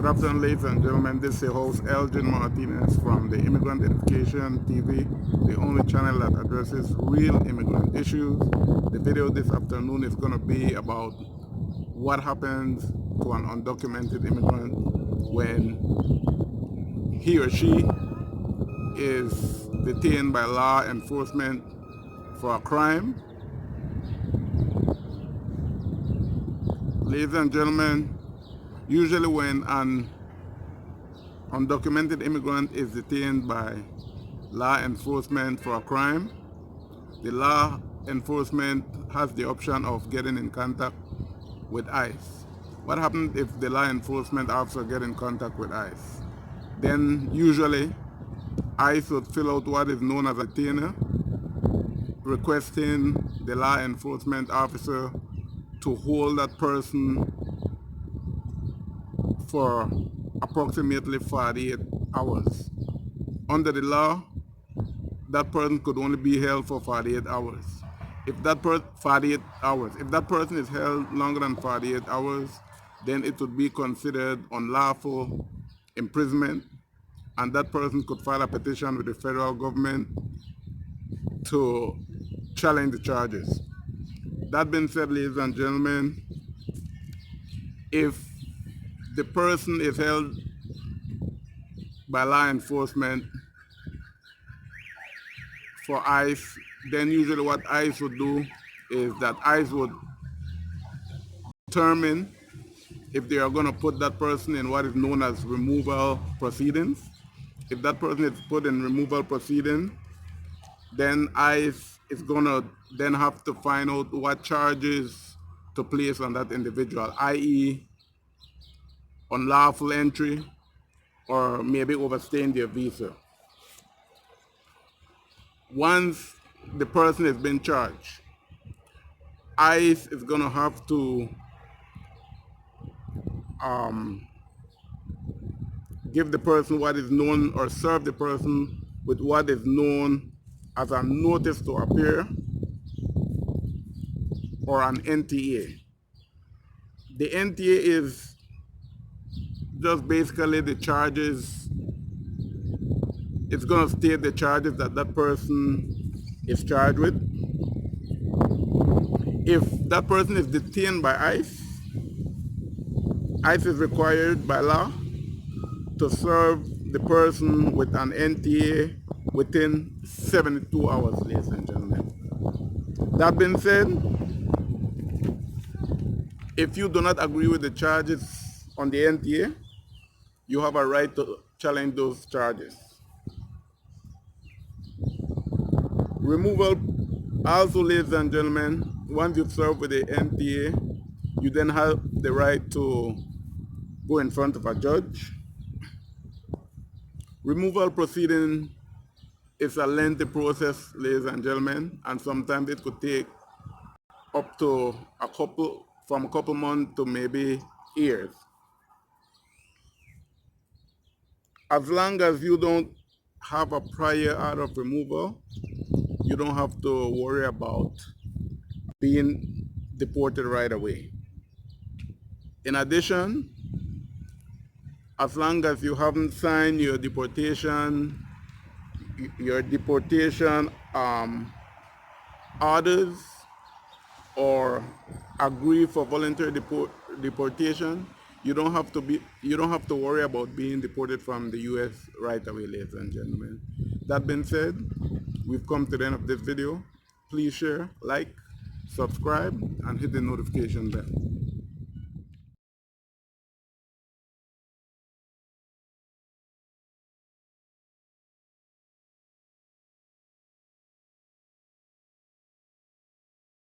Good afternoon, ladies and gentlemen. This is your host, Elgin Martinez from the Immigrant Education TV, the only channel that addresses real immigrant issues. The video this afternoon is going to be about what happens to an undocumented immigrant when he or she is detained by law enforcement for a crime. Ladies and gentlemen, usually when an undocumented immigrant is detained by law enforcement for a crime, the law enforcement has the option of getting in contact with ICE. What happens if the law enforcement officer get in contact with ICE? Then usually ICE would fill out what is known as a detainer, requesting the law enforcement officer to hold that person for approximately 48 hours. Under the law, that person could only be held for 48 hours. If that person is held longer than 48 hours, then it would be considered unlawful imprisonment, and that person could file a petition with the federal government to challenge the charges. That being said, ladies and gentlemen, if the person is held by law enforcement for ICE, then usually what ICE would do is that ICE would determine if they are going to put that person in what is known as removal proceedings. If that person is put in removal proceedings, then ICE is going to then have to find out what charges to place on that individual, i.e. unlawful entry or maybe overstaying their visa. Once the person has been charged, ICE is going to have to give the person what is known, or serve the person with what is known as a notice to appear or an NTA. The NTA is just basically the charges. It's going to state the charges that that person is charged with. If that person is detained by ICE, ICE is required by law to serve the person with an NTA within 72 hours, ladies and gentlemen. That being said, if you do not agree with the charges on the NTA, you have a right to challenge those charges. Removal, also, ladies and gentlemen, once you serve with the NTA, you then have the right to go in front of a judge. Removal proceeding is a lengthy process, ladies and gentlemen, and sometimes it could take up to from a couple months to maybe years. As long as you don't have a prior order of removal, you don't have to worry about being deported right away. In addition, as long as you haven't signed your deportation orders or agree for voluntary deportation, you don't have to worry about being deported from the US right away, ladies and gentlemen. That being said, we've come to the end of this video. Please share, like, subscribe, and hit the notification bell.